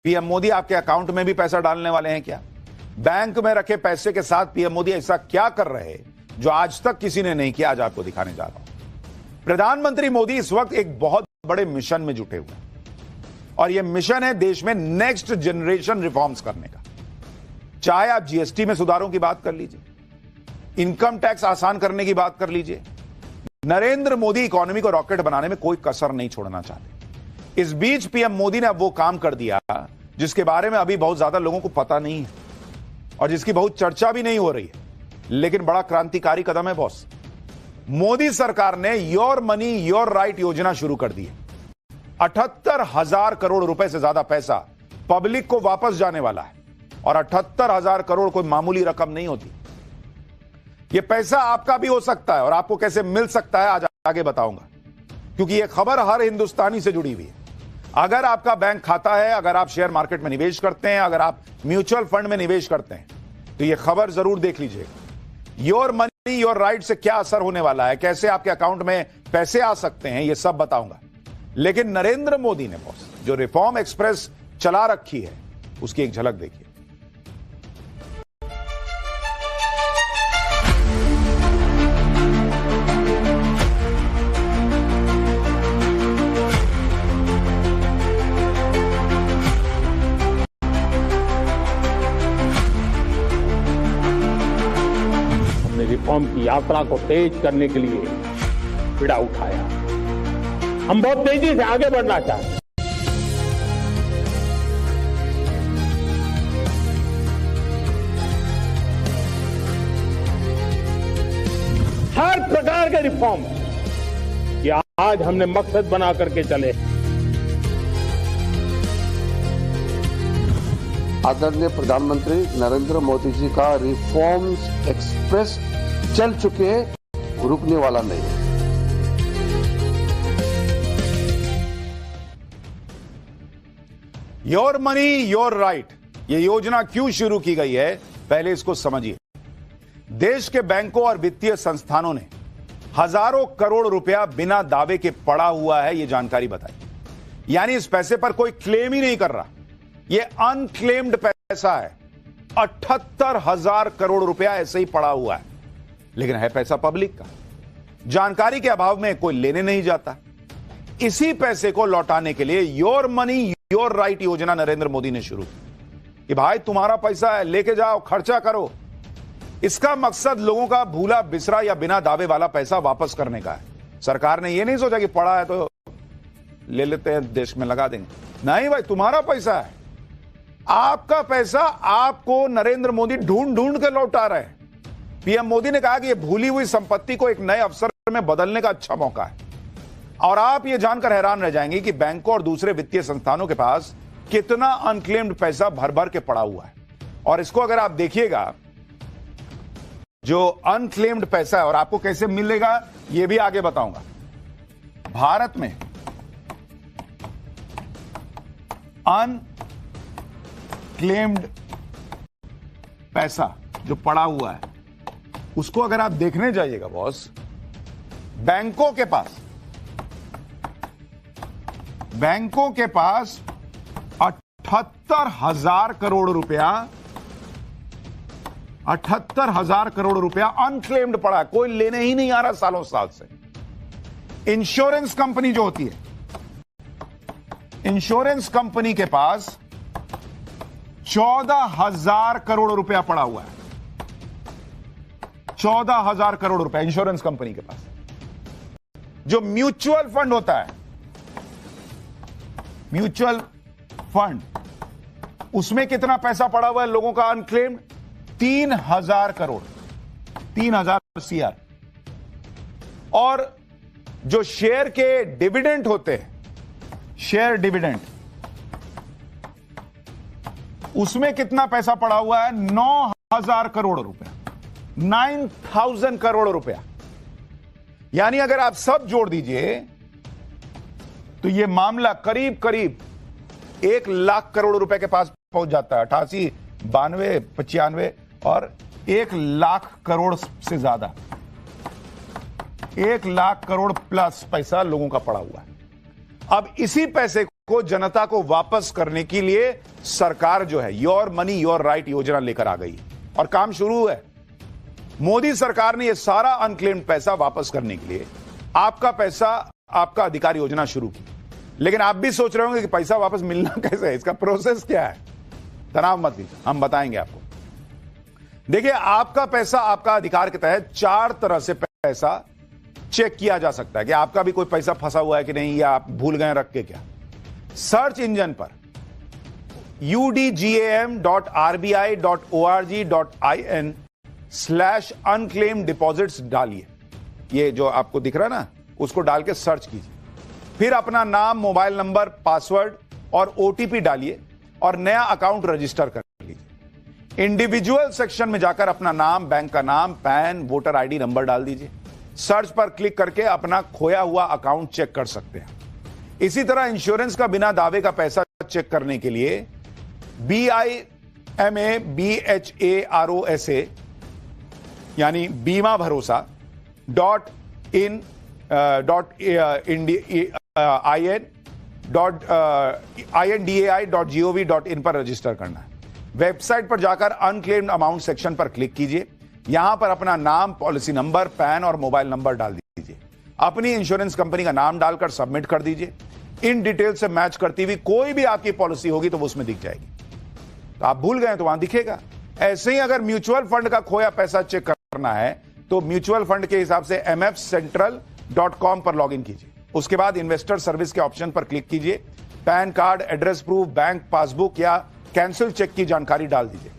PM Modi आपके account में भी पैसा डालने वाले हैं क्या? बैंक में रखे पैसे के साथ पीएम मोदी ऐसा क्या कर रहे हैं जो आज तक किसी ने नहीं किया? आज आपको दिखाने जा रहा हूं। प्रधानमंत्री मोदी इस वक्त एक बहुत बड़े मिशन में जुटे हुए हैं और यह मिशन है देश में नेक्स्ट जनरेशन रिफॉर्म्स करने का। चाहे आप जीएसटी में सुधारों की बात कर लीजिए, इनकम टैक्स आसान करने की बात कर लीजिए, नरेंद्र मोदी इकोनॉमी को रॉकेट बनाने में कोई कसर नहीं छोड़ना चाहते। इस बीच पीएम मोदी ने अब वो काम कर दिया जिसके बारे में अभी बहुत ज्यादा लोगों को पता नहीं है और जिसकी बहुत चर्चा भी नहीं हो रही है, लेकिन बड़ा क्रांतिकारी कदम है बॉस। मोदी सरकार ने योर मनी योर राइट योजना शुरू कर दी है। 78,000 करोड़ रुपए से ज्यादा पैसा पब्लिक को वापस जाने वाला है और 78,000 करोड़ कोई मामूली रकम नहीं होती। यह पैसा आपका भी हो सकता है और आपको कैसे मिल सकता है आज आगे बताऊंगा, क्योंकि यह खबर हर हिंदुस्तानी से जुड़ी हुई है। अगर आपका बैंक खाता है, अगर आप शेयर मार्केट में निवेश करते हैं, अगर आप म्यूचुअल फंड में निवेश करते हैं, तो यह खबर जरूर देख लीजिएगा। योर मनी योर राइट से क्या असर होने वाला है, कैसे आपके अकाउंट में पैसे आ सकते हैं, यह सब बताऊंगा। लेकिन नरेंद्र मोदी ने बॉस जो रिफॉर्म एक्सप्रेस चला रखी है उसकी एक झलक देखिए। रिफॉर्म की यात्रा को तेज करने के लिए बीड़ा उठाया। हम बहुत तेजी से आगे बढ़ना चाहते हैं। हर प्रकार के रिफॉर्म ये आज हमने मकसद बना करके चले। आदरणीय प्रधानमंत्री नरेंद्र मोदी जी का रिफॉर्म्स एक्सप्रेस चल चुके हैं, रुकने वाला नहीं है। योर मनी योर राइट ये योजना क्यों शुरू की गई है, पहले इसको समझिए। देश के बैंकों और वित्तीय संस्थानों ने हजारों करोड़ रुपया बिना दावे के पड़ा हुआ है, यह जानकारी बताई। यानी इस पैसे पर कोई क्लेम ही नहीं कर रहा, यह अनक्लेम्ड पैसा है। 78,000 करोड़ रुपया ऐसे ही पड़ा हुआ है, लेकिन है पैसा पब्लिक का। जानकारी के अभाव में कोई लेने नहीं जाता। इसी पैसे को लौटाने के लिए योर मनी योर राइट योजना नरेंद्र मोदी ने शुरू की कि भाई तुम्हारा पैसा है, लेके जाओ, खर्चा करो। इसका मकसद लोगों का भूला बिसरा या बिना दावे वाला पैसा वापस करने का है। सरकार ने यह नहीं सोचा कि पड़ा है तो ले लेते हैं, देश में लगा देंगे। नहीं भाई, तुम्हारा पैसा है, आपका पैसा आपको नरेंद्र मोदी ढूंढ ढूंढ के लौटा रहे हैं। पीएम मोदी ने कहा कि यह भूली हुई संपत्ति को एक नए अवसर में बदलने का अच्छा मौका है। और आप यह जानकर हैरान रह जाएंगे कि बैंकों और दूसरे वित्तीय संस्थानों के पास कितना अनक्लेम्ड पैसा भर भर के पड़ा हुआ है। और इसको अगर आप देखिएगा, जो अनक्लेम्ड पैसा है और आपको कैसे मिलेगा यह भी आगे बताऊंगा। भारत में अनक्लेम्ड पैसा जो पड़ा हुआ है उसको अगर आप देखने जाइएगा बॉस, बैंकों के पास 78,000 करोड़ रुपया 78,000 करोड़ रुपया अनक्लेम्ड पड़ा है, कोई लेने ही नहीं आ रहा सालों साल से। इंश्योरेंस कंपनी जो होती है, इंश्योरेंस कंपनी के पास 14,000 करोड़ रुपया पड़ा हुआ है। 14,000 करोड़ रुपया इंश्योरेंस कंपनी के पास। जो म्यूचुअल फंड होता है, म्यूचुअल फंड, उसमें कितना पैसा पड़ा हुआ है लोगों का अनक्लेम्ड? 3,000 करोड़, 3,000 CR। और जो शेयर के डिविडेंड होते हैं, शेयर डिविडेंड, उसमें कितना पैसा पड़ा हुआ है? 9,000 करोड़ रुपया, 9,000 करोड़ रुपया। यानी अगर आप सब जोड़ दीजिए तो यह मामला करीब करीब 1 लाख करोड़ रुपए के पास पहुंच जाता है। 88, 92, 95 और 1 लाख करोड़ से ज्यादा, 1 लाख करोड़ प्लस पैसा लोगों का पड़ा हुआ है। अब इसी पैसे को, जनता को वापस करने के लिए सरकार जो है योर मनी योर राइट योजना लेकर आ गई और काम शुरू है। मोदी सरकार ने यह सारा अनक्लेम्ड पैसा वापस करने के लिए आपका पैसा आपका अधिकार योजना शुरू की। लेकिन आप भी सोच रहे होंगे कि पैसा वापस मिलना कैसे है, इसका प्रोसेस क्या है। तनाव मत लीजिए, हम बताएंगे आपको। देखिए, आपका पैसा आपका अधिकार के तहत 4 तरह से पैसा चेक किया जा सकता है कि आपका भी कोई पैसा फंसा हुआ है कि नहीं, या आप भूल गए रख के क्या। सर्च इंजन पर udgam.rbi.org.in/unclaimed deposits डालिए। ये जो आपको दिख रहा है ना, उसको डाल के सर्च कीजिए। फिर अपना नाम, मोबाइल नंबर, पासवर्ड और ओटीपी डालिए और नया अकाउंट रजिस्टर कर लीजिए। इंडिविजुअल सेक्शन में जाकर अपना नाम, बैंक का नाम, पैन, वोटर आईडी नंबर डाल दीजिए। सर्च पर क्लिक करके अपना खोया हुआ अकाउंट चेक कर सकते हैं। इसी तरह इंश्योरेंस का बिना दावे का पैसा चेक करने के लिए BIMABHAROSA यानी बीमा भरोसा .indai.gov.in पर रजिस्टर करना है। वेबसाइट पर जाकर अनक्लेम्ड अमाउंट सेक्शन पर क्लिक कीजिए। यहां पर अपना नाम, पॉलिसी नंबर, पैन और मोबाइल नंबर डाल दीजिए। अपनी इंश्योरेंस कंपनी का नाम डालकर सबमिट कर दीजिए। इन डिटेल से मैच करती हुई कोई भी आपकी पॉलिसी होगी तो वो उसमें दिख जाएगी। तो आप भूल गए तो वहां दिखेगा। ऐसे ही अगर म्यूचुअल फंड का खोया पैसा चेक करना है तो म्यूचुअल फंड के हिसाब से mfcentral.com पर लॉगिन कीजिए। उसके बाद इन्वेस्टर सर्विस के ऑप्शन पर क्लिक कीजिए। Pan card, address proof, bank passbook या कैंसिल चेक की जानकारी डाल दीजिए।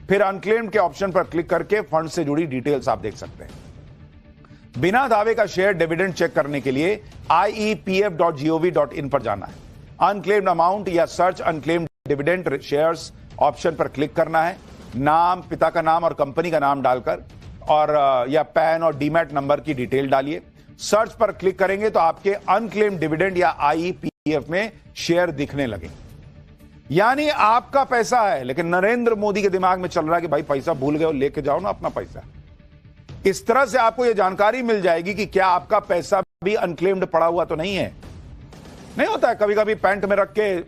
फिर अनक्लेम्ड के ऑप्शन पर क्लिक करके फंड से जुड़ी डिटेल्स आप देख सकते हैं। बिना दावे का शेयर डिविडेंड चेक करने के लिए iepf.gov.in पर जाना है। अनक्लेम्ड अमाउंट या search unclaimed dividend shares option पर क्लिक करना है। नाम, पिता का नाम और कंपनी का नाम डालकर और या पैन और डीमैट नंबर की डिटेल डालिए। सर्च पर क्लिक करेंगे तो आपके अनक्लेम्ड डिविडेंड या आईपीएफ में शेयर दिखने लगे। यानी आपका पैसा है, लेकिन नरेंद्र मोदी के दिमाग में चल रहा है कि भाई पैसा भूल गए हो, लेके जाओ ना अपना पैसा। इस तरह से आपको यह जानकारी मिल जाएगी कि क्या आपका पैसा भी अनक्लेम्ड पड़ा हुआ तो नहीं है। नहीं होता है, कभी कभी पैंट में रख के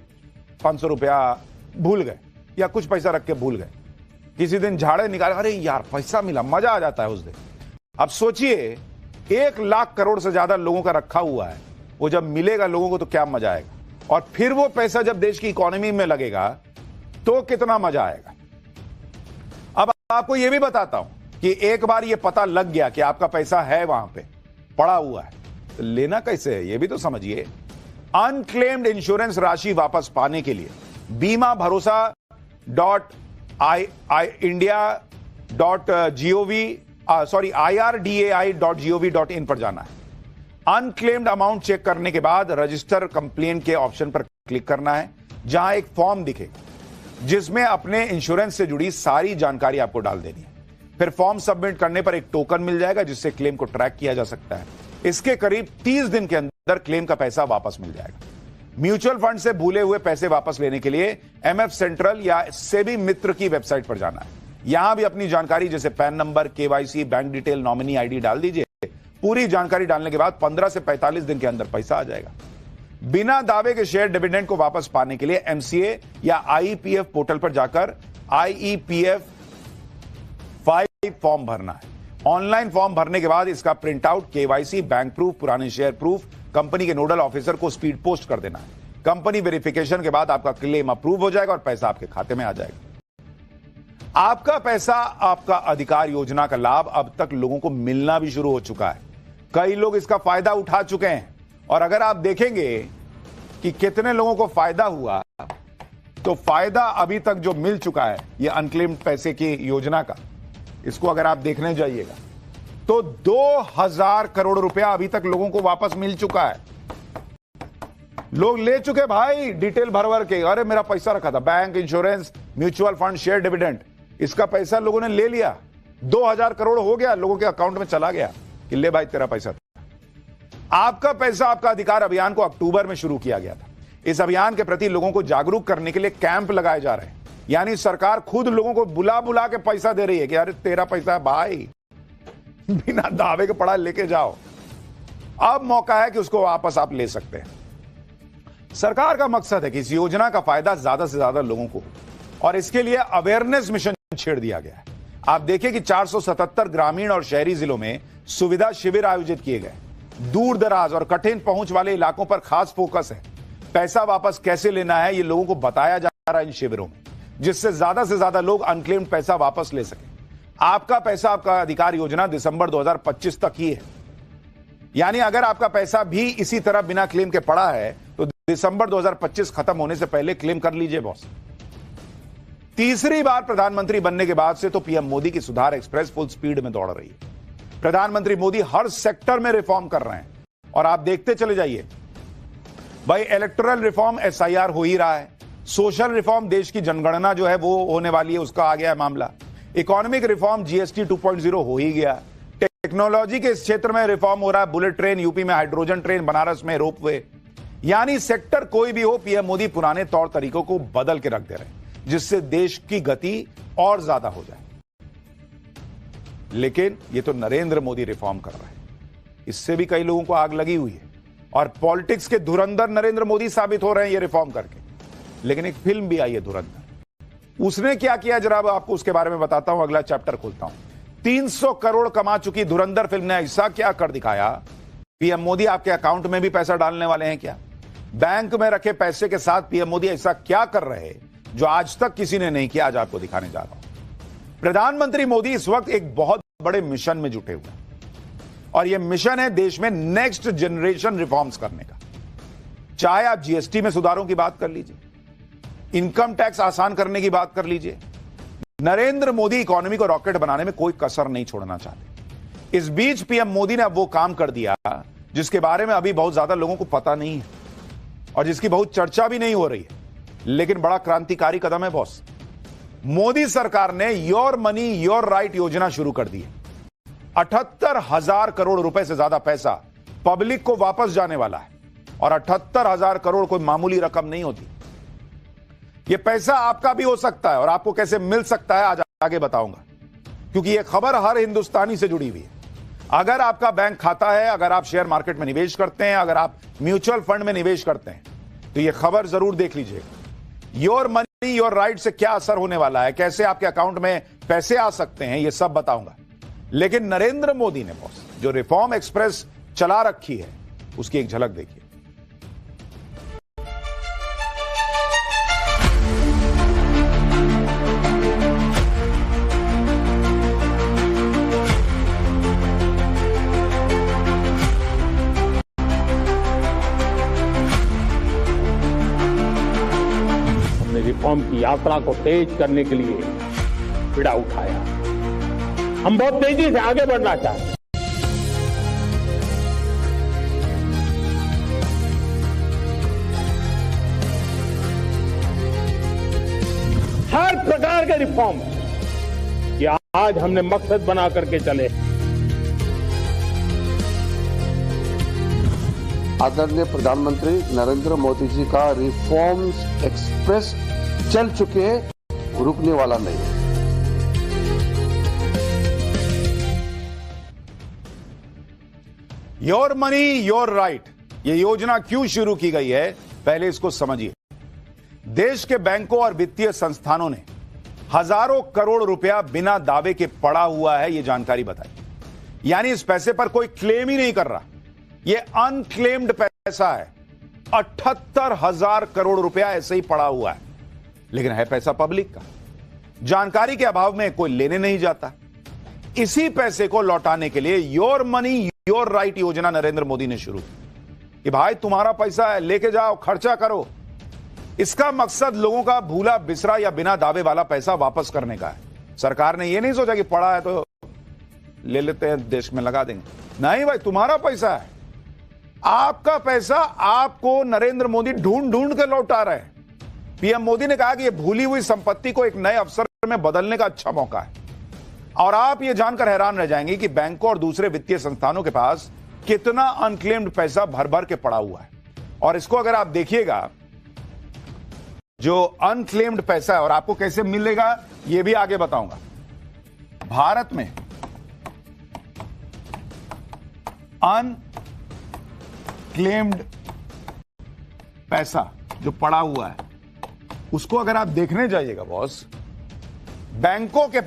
500 रुपया भूल गए या कुछ पैसा रख के भूल गए। किसी दिन झाड़े निकाले, अरे यार पैसा मिला, मजा आ जाता है उस दिन। अब सोचिए 1 लाख करोड़ से ज्यादा लोगों का रखा हुआ है, वो जब मिलेगा लोगों को तो क्या मजा आएगा। और फिर वो पैसा जब देश की इकोनॉमी में लगेगा तो कितना मजा आएगा। अब आपको यह भी बताता हूं कि एक बार ये पता लग गया कि आपका पैसा है वहां पे पड़ा हुआ है, तो लेना कैसे है ये भी तो समझिए। अनक्लेम्ड इंश्योरेंस राशि वापस पाने के लिए बीमा भरोसा IRDAI.gov.in पर जाना है। अनक्लेम्ड अमाउंट चेक करने के बाद रजिस्टर कंप्लेंट के ऑप्शन पर क्लिक करना है, जहां एक फॉर्म दिखेगा जिसमें अपने इंश्योरेंस से जुड़ी सारी जानकारी आपको डाल देनी है। फिर फॉर्म सबमिट करने पर एक टोकन मिल जाएगा जिससे क्लेम को ट्रैक किया जा सकता है। इसके करीब 30 दिन के अंदर क्लेम का पैसा वापस मिल जाएगा। म्यूचुअल फंड से भूले हुए पैसे वापस लेने के लिए MF सेंट्रल या सेबी मित्र की वेबसाइट पर जाना है। यहां भी अपनी जानकारी जैसे pan number, KYC, bank detail, nominee ID डाल दीजिए। पूरी जानकारी डालने के बाद 15 से 45 दिन के अंदर पैसा आ जाएगा। बिना दावे के शेयर डिविडेंड को वापस पाने के लिए MCA या IEPF पोर्टल पर जाकर IEPF 5 फॉर्म भरना है। ऑनलाइन फॉर्म भरने के बाद इसका print out, KYC, bank proof, पुराने शेयर प्रूफ कंपनी के नोडल ऑफिसर को स्पीड पोस्ट कर देना है। कंपनी वेरिफिकेशन के बाद आपका क्लेम अप्रूव हो जाएगा और पैसा आपके खाते में आ जाएगा। आपका पैसा आपका अधिकार योजना का लाभ अब तक लोगों को मिलना भी शुरू हो चुका है। कई लोग इसका फायदा उठा चुके हैं और अगर आप देखेंगे कि कितने लोगों को फायदा हुआ, तो फायदा अभी तक जो मिल चुका है ये अनक्लेम्ड पैसे की योजना का, इसको अगर आप देखने जाइएगा तो 2000 करोड़ रुपया अभी तक लोगों को वापस मिल चुका है। लोग ले चुके भाई डिटेल भर भर के, अरे मेरा पैसा रखा था, bank, insurance, mutual fund, share dividend, इसका पैसा लोगों ने ले लिया। 2000 करोड़ हो गया, लोगों के अकाउंट में चला गया कि ले भाई तेरा पैसा था। आपका पैसा आपका अधिकार अभियान को अक्टूबर में शुरू किया गया था। इस अभियान के प्रति लोगों को जागरूक करने के लिए कैंप लगाए जा रहे हैं। यानी सरकार खुद लोगों को बुला बुला के पैसा दे रही है कि अरे तेरा पैसा है भाई, बिना दावे के पड़ा लेके जाओ। अब मौका है कि उसको वापस आप ले सकते हैं। सरकार का मकसद है कि इस योजना का फायदा ज्यादा से ज्यादा लोगों को हो और इसके लिए अवेयरनेस मिशन छेड़ दिया गया है। आप देखिए कि 477 ग्रामीण और शहरी जिलों में सुविधा शिविर आयोजित किए गए। दूर दराज और कठिन पहुंच वाले इलाकों पर खास फोकस है। पैसा वापस कैसे लेना है ये लोगों को बताया जा रहा है इन शिविरों में, जिससे ज्यादा से ज्यादा लोग अनक्लेम्ड पैसा वापस ले सकें। आपका पैसा आपका अधिकार योजना दिसंबर 2025 तक ही है, यानी अगर आपका पैसा भी इसी तरह बिना क्लेम के पड़ा है तो दिसंबर 2025 खत्म होने से पहले क्लेम कर लीजिए बॉस। तीसरी बार प्रधानमंत्री बनने के बाद से तो पीएम मोदी की सुधार एक्सप्रेस फुल स्पीड में दौड़ रही है। प्रधानमंत्री मोदी हर सेक्टर में रिफॉर्म कर रहे हैं और आप देखते चले जाइए भाई, इलेक्टोरल रिफॉर्म एसआईआर हो ही रहा है, सोशल रिफॉर्म देश की जनगणना जो है वो होने वाली है, उसका आ गया है मामला, इकोनॉमिक रिफॉर्म जीएसटी 2.0 हो ही गया, टेक्नोलॉजी के इस क्षेत्र में रिफॉर्म हो रहा है, बुलेट ट्रेन यूपी में, हाइड्रोजन ट्रेन बनारस में, रोपवे, यानी सेक्टर कोई भी हो पीएम मोदी पुराने तौर तरीकों को बदल के रख दे रहे हैं जिससे देश की गति और ज्यादा हो जाए। लेकिन ये तो नरेंद्र मोदी रिफॉर्म कर रहे हैं, इससे भी कई लोगों को आग लगी हुई है और पॉलिटिक्स के धुरंधर नरेंद्र मोदी साबित हो रहे हैं ये रिफॉर्म करके। लेकिन एक फिल्म भी आई है धुरंधर, उसने क्या किया जरा आपको उसके बारे में बताता हूं, अगला चैप्टर खोलता हूं। 300 करोड़ कमा चुकी धुरंधर फिल्म ने ऐसा क्या कर दिखाया, पीएम मोदी आपके अकाउंट में भी पैसा डालने वाले हैं क्या? बैंक में रखे पैसे के साथ पीएम मोदी ऐसा क्या कर रहे हैं जो आज तक किसी ने नहीं किया, आज आपको दिखाने जा रहा हूं। प्रधानमंत्री मोदी इस वक्त एक बहुत बड़े मिशन में जुटे हुए हैं और यह मिशन है देश में नेक्स्ट जनरेशन रिफॉर्म्स करने का। चाहे आप जीएसटी में सुधारों की बात कर लीजिए, इनकम टैक्स आसान करने की बात कर लीजिए, नरेंद्र मोदी इकोनॉमी को रॉकेट बनाने में कोई कसर नहीं छोड़ना चाहते। इस बीच पीएम मोदी ने अब वो काम कर दिया जिसके बारे में अभी बहुत ज्यादा लोगों को पता नहीं है और जिसकी बहुत चर्चा भी नहीं हो रही है, लेकिन बड़ा क्रांतिकारी कदम है बॉस। मोदी सरकार ने योर मनी योर राइट योजना शुरू कर दी है। 78,000 करोड़ रुपए से ज्यादा पैसा पब्लिक को वापस जाने वाला है और 78,000 करोड़ कोई मामूली रकम नहीं होती। यह पैसा आपका भी हो सकता है और आपको कैसे मिल सकता है आज आगे बताऊंगा, क्योंकि यह खबर हर हिंदुस्तानी से जुड़ी हुई है। अगर आपका बैंक खाता है, अगर आप शेयर मार्केट में निवेश करते हैं, अगर आप म्यूचुअल फंड में निवेश करते हैं तो यह खबर जरूर देख लीजिएगा। योर मनी योर राइट से क्या असर होने वाला है, कैसे आपके अकाउंट में पैसे आ सकते हैं, यह सब बताऊंगा। लेकिन नरेंद्र मोदी ने बॉस जो रिफॉर्म एक्सप्रेस चला रखी है उसकी एक झलक देखिए। रिफॉर्म की यात्रा को तेज करने के लिए बीड़ा उठाया। हम बहुत तेजी से आगे बढ़ना चाहते हैं। हर प्रकार के रिफॉर्म ये आज हमने मकसद बना करके चले। आदरणीय प्रधानमंत्री नरेंद्र मोदी जी का रिफॉर्म्स एक्सप्रेस चल चुके, रुकने वाला नहीं है। योर मनी योर राइट, ये योजना क्यों शुरू की गई है पहले इसको समझिए। देश के बैंकों और वित्तीय संस्थानों ने हजारों करोड़ रुपया बिना दावे के पड़ा हुआ है, ये जानकारी बताई। यानी इस पैसे पर कोई क्लेम ही नहीं कर रहा, ये अनक्लेम्ड पैसा है। 78,000 करोड़ रुपया ऐसे ही पड़ा हुआ है, लेकिन है पैसा पब्लिक का। जानकारी के अभाव में कोई लेने नहीं जाता। इसी पैसे को लौटाने के लिए योर मनी योर राइट योजना नरेंद्र मोदी ने शुरू की कि भाई तुम्हारा पैसा है, लेके जाओ, खर्चा करो। इसका मकसद लोगों का भूला बिसरा या बिना दावे वाला पैसा वापस करने का है। सरकार ने यह नहीं सोचा कि पड़ा है तो ले लेते हैं, देश में लगा देंगे। नहीं भाई, तुम्हारा पैसा है, आपका पैसा आपको नरेंद्र मोदी ढूंढ ढूंढ के लौटा रहे हैं। पीएम मोदी ने कहा कि यह भूली हुई संपत्ति को एक नए अवसर में बदलने का अच्छा मौका है। और आप यह जानकर हैरान रह जाएंगे कि बैंकों और दूसरे वित्तीय संस्थानों के पास कितना अनक्लेम्ड पैसा भर भर के पड़ा हुआ है। और इसको अगर आप देखिएगा, जो अनक्लेम्ड पैसा है और आपको कैसे मिलेगा यह भी आगे बताऊंगा। भारत में अनक्लेम्ड पैसा जो पड़ा हुआ है उसको अगर आप देखने जाइएगा बॉस, बैंकों के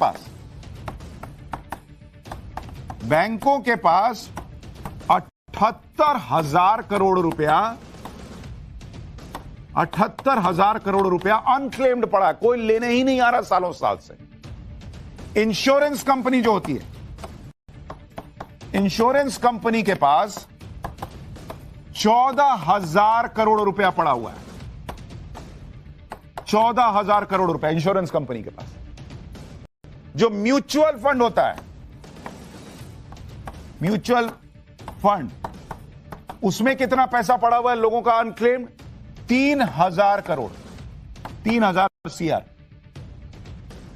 पास 78,000 करोड़ रुपया 78,000 करोड़ रुपया अनक्लेम्ड पड़ा है, कोई लेने ही नहीं आ रहा सालों साल से। इंश्योरेंस कंपनी जो होती है, इंश्योरेंस कंपनी के पास 14,000 करोड़ रुपया पड़ा हुआ है। 14,000 करोड़ रुपया इंश्योरेंस कंपनी के पास। जो म्यूचुअल फंड होता है, म्यूचुअल फंड, उसमें कितना पैसा पड़ा हुआ है लोगों का अनक्लेम्ड? 3,000 करोड़, 3,000 CR।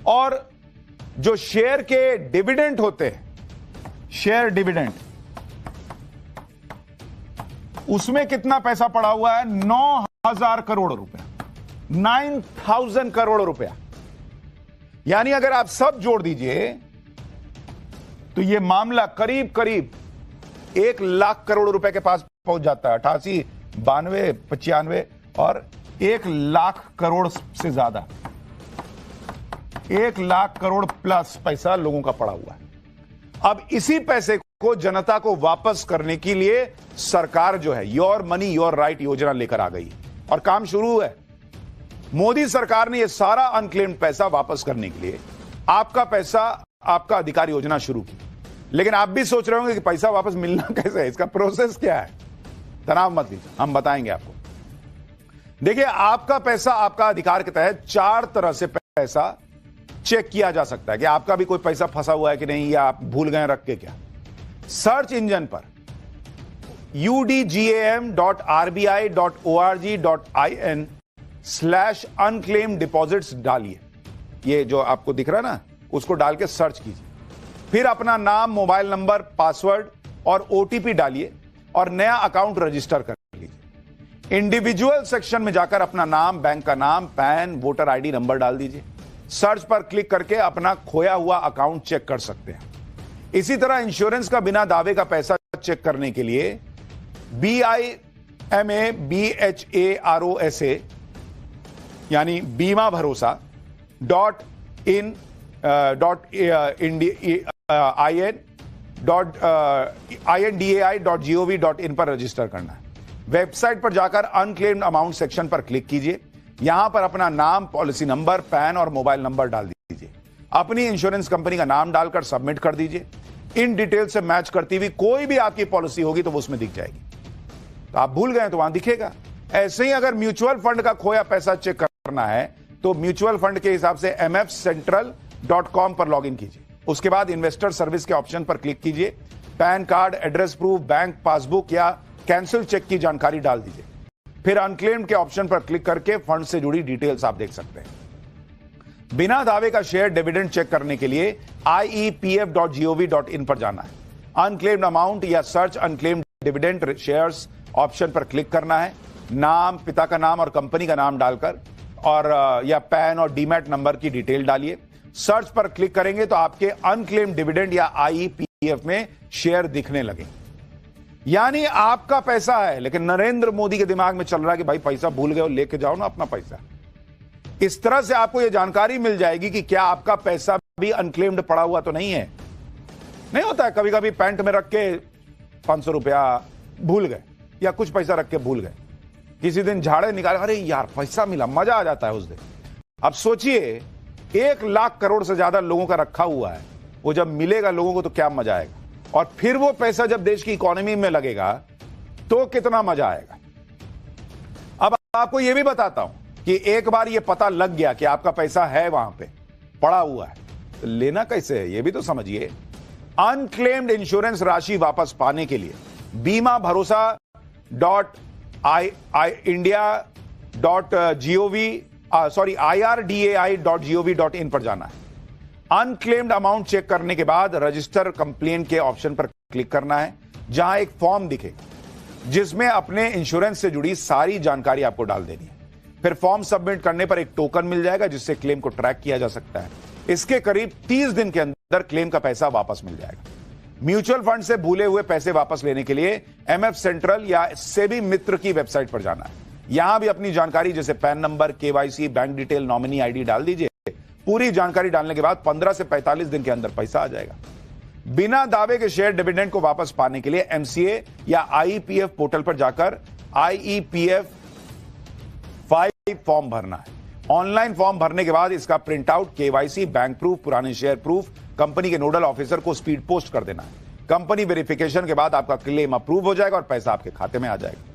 और जो शेयर के डिविडेंड होते हैं, शेयर डिविडेंड, उसमें कितना पैसा पड़ा हुआ है? 9,000 करोड़ रुपया, 9,000 करोड़ रुपया। यानी अगर आप सब जोड़ दीजिए तो यह मामला करीब करीब 1 लाख करोड़ रुपए के पास पहुंच जाता है। 88, 92, 95 और 1 लाख करोड़ से ज्यादा, 1 लाख करोड़ प्लस पैसा लोगों का पड़ा हुआ है। अब इसी पैसे को जनता को वापस करने के लिए सरकार जो है योर मनी योर राइट योजना लेकर आ गई और काम शुरू है। मोदी सरकार ने यह सारा अनक्लेम्ड पैसा वापस करने के लिए आपका पैसा आपका अधिकार योजना शुरू की। लेकिन आप भी सोच रहे होंगे कि पैसा वापस मिलना कैसे है, इसका प्रोसेस क्या है? तनाव मत लीजिए, हम बताएंगे आपको। देखिए, आपका पैसा आपका अधिकार के तहत 4 तरह से पैसा चेक किया जा सकता है कि आपका भी कोई पैसा फंसा हुआ है कि नहीं, या आप भूल गए रख के क्या। सर्च इंजन पर udgam.rbi.org.in/unclaimed deposits डालिए। ये जो आपको दिख रहा है ना, उसको डाल के सर्च कीजिए। फिर अपना नाम, मोबाइल नंबर, पासवर्ड और OTP डालिए और नया अकाउंट रजिस्टर कर लीजिए। इंडिविजुअल सेक्शन में जाकर अपना नाम, बैंक का नाम, पैन, वोटर ID नंबर डाल दीजिए। सर्च पर क्लिक करके अपना खोया हुआ अकाउंट चेक कर सकते हैं। इसी तरह इंश्योरेंस का बिना दावे का पैसा चेक करने के लिए BIMABHAROSA यानी बीमा भरोसा .indai.gov.in पर रजिस्टर करना है। वेबसाइट पर जाकर अनक्लेम्ड अमाउंट सेक्शन पर क्लिक कीजिए। यहां पर अपना नाम, पॉलिसी नंबर, पैन और मोबाइल नंबर डाल दीजिए। अपनी इंश्योरेंस कंपनी का नाम डालकर सबमिट कर दीजिए। इन डिटेल से मैच करती हुई कोई भी आपकी पॉलिसी होगी तो वो उसमें दिख जाएगी। तो आप भूल गए तो वहां दिखेगा। ऐसे ही अगर म्यूचुअल फंड का खोया पैसा चेक करना है तो म्यूचुअल फंड के हिसाब से mfcentral.com पर लॉगिन कीजिए। उसके बाद इन्वेस्टर सर्विस के ऑप्शन पर क्लिक कीजिए। Pan card, address proof, bank passbook या कैंसिल चेक की जानकारी डाल दीजिए। फिर अनक्लेम्ड के ऑप्शन पर क्लिक करके फंड से जुड़ी डिटेल्स आप देख सकते हैं। बिना दावे का शेयर डिविडेंड चेक करने के लिए iepf.gov.in पर जाना है। अनक्लेम्ड अमाउंट या search unclaimed dividend shares option पर क्लिक करना है। नाम, पिता का नाम और कंपनी का नाम डालकर और या पैन और डीमैट नंबर की डिटेल डालिए। सर्च पर क्लिक करेंगे तो आपके अनक्लेम्ड डिविडेंड या IEPF में शेयर दिखने लगे। यानी आपका पैसा है, लेकिन नरेंद्र मोदी के दिमाग में चल रहा है कि भाई पैसा भूल गए, लेके जाओ ना अपना पैसा। इस तरह से आपको यह जानकारी मिल जाएगी कि क्या आपका पैसा भी अनक्लेम्ड पड़ा हुआ तो नहीं है। नहीं होता है, कभी कभी पैंट में रख के 500 रुपया भूल गए या कुछ पैसा रख के भूल गए। किसी दिन झाड़े निकाले, अरे यार पैसा मिला, मजा आ जाता है उस दिन। अब सोचिए 1 लाख करोड़ से ज्यादा लोगों का रखा हुआ है, वो जब मिलेगा लोगों को तो क्या मजा आएगा। और फिर वो पैसा जब देश की इकोनॉमी में लगेगा तो कितना मजा आएगा। अब आपको यह भी बताता हूं कि एक बार यह पता लग गया कि आपका पैसा है वहां पे पड़ा हुआ है, तो लेना कैसे है यह भी तो समझिए। अनक्लेम्ड इंश्योरेंस राशि वापस पाने के लिए बीमा भरोसा IRDAI.gov.in पर जाना है। अनक्लेम्ड अमाउंट चेक करने के बाद रजिस्टर कंप्लेंट के ऑप्शन पर क्लिक करना है, जहां एक फॉर्म दिखेगा जिसमें अपने इंश्योरेंस से जुड़ी सारी जानकारी आपको डाल देनी है। फिर फॉर्म सबमिट करने पर एक टोकन मिल जाएगा जिससे क्लेम को ट्रैक किया जा सकता है। इसके करीब 30 दिन के अंदर क्लेम का पैसा वापस मिल जाएगा। म्यूचुअल फंड से भूले हुए पैसे वापस लेने के लिए MF सेंट्रल या सेबी मित्र की वेबसाइट पर जाना है। यहां भी अपनी जानकारी जैसे pan number, KYC, bank detail, nominee ID डाल दीजिए। पूरी जानकारी डालने के बाद 15 से 45 दिन के अंदर पैसा आ जाएगा। बिना दावे के शेयर डिविडेंड को वापस पाने के लिए एमसीए या आईईपीएफ पोर्टल पर जाकर आईईपीएफ 5 फॉर्म भरना है। ऑनलाइन फॉर्म भरने के बाद इसका print out, KYC, bank proof, पुराने शेयर प्रूफ कंपनी के नोडल ऑफिसर को स्पीड पोस्ट कर देना है। कंपनी वेरिफिकेशन के बाद आपका क्लेम अप्रूव हो जाएगा और पैसा आपके खाते में आ जाएगा।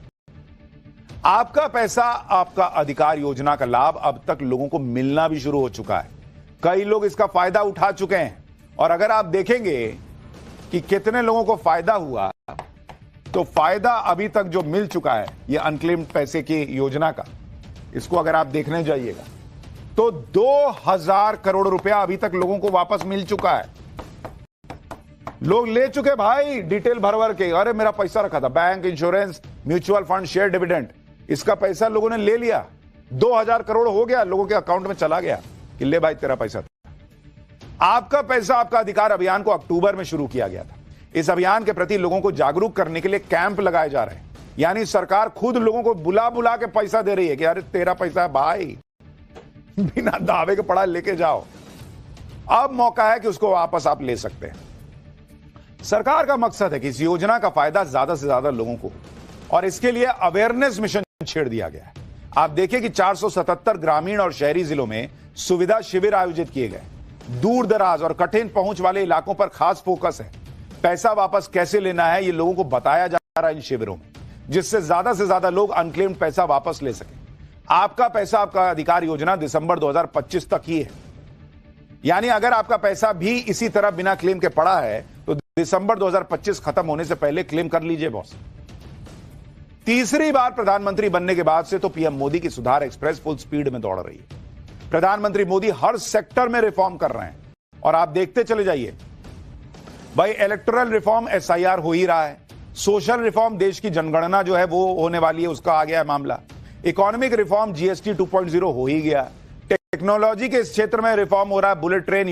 आपका पैसा आपका अधिकार योजना का लाभ अब तक लोगों को मिलना भी शुरू हो चुका है। कई लोग इसका फायदा उठा चुके हैं और अगर आप देखेंगे कि कितने लोगों को फायदा हुआ, तो फायदा अभी तक जो मिल चुका है ये अनक्लेम्ड पैसे की योजना का, इसको अगर आप देखने जाइएगा तो 2000 करोड़ रुपया अभी तक लोगों को वापस मिल चुका है। लोग ले चुके भाई डिटेल भर के, अरे मेरा पैसा रखा था, bank, insurance, mutual fund, share dividend, इसका पैसा लोगों ने ले लिया। 2000 करोड़ हो गया, लोगों के अकाउंट में चला गया कि ले भाई तेरा पैसा था। आपका पैसा आपका अधिकार अभियान को अक्टूबर में शुरू किया गया था। इस अभियान के प्रति लोगों को जागरूक करने के लिए कैंप लगाए जा रहे हैं, यानी सरकार खुद लोगों को बुला बुला के पैसा दे रही है कि अरे तेरा पैसा है भाई, बिना दावे के पड़ा लेके जाओ। अब मौका है कि उसको वापस आप ले सकते हैं। सरकार का मकसद है कि इस योजना का फायदा ज्यादा से ज्यादा लोगों को, और इसके लिए अवेयरनेस मिशन छेड़ दिया गया है। आप देखिए कि 477 ग्रामीण और शहरी जिलों में सुविधा शिविर आयोजित किए गए। दूर दराज और कठिन पहुंच वाले इलाकों पर खास फोकस है। पैसा वापस कैसे लेना है ये लोगों को बताया जा रहा है इन शिविरों में, जिससे ज्यादा लोग अनक्लेम्ड पैसा वापस ले सकें। आपका पैसा आपका अधिकार योजना दिसंबर 2025 तक ही है, यानी अगर आपका पैसा भी इसी तरह बिना क्लेम के पड़ा है तो दिसंबर 2025 खत्म होने से पहले क्लेम कर लीजिए बॉस। तीसरी बार प्रधानमंत्री बनने के बाद से तो पीएम मोदी की सुधार एक्सप्रेस फुल स्पीड में दौड़ रही है। प्रधानमंत्री मोदी हर सेक्टर में रिफॉर्म कर रहे हैं और आप देखते चले जाइए भाई, इलेक्टोरल रिफॉर्म एसआईआर हो ही रहा है, सोशल रिफॉर्म देश की जनगणना जो है वो होने वाली है, उसका आ गया है मामला, इकोनॉमिक रिफॉर्म जीएसटी 2.0 हो ही गया, टेक्नोलॉजी के इस क्षेत्र में रिफॉर्म हो रहा है, बुलेट ट्रेन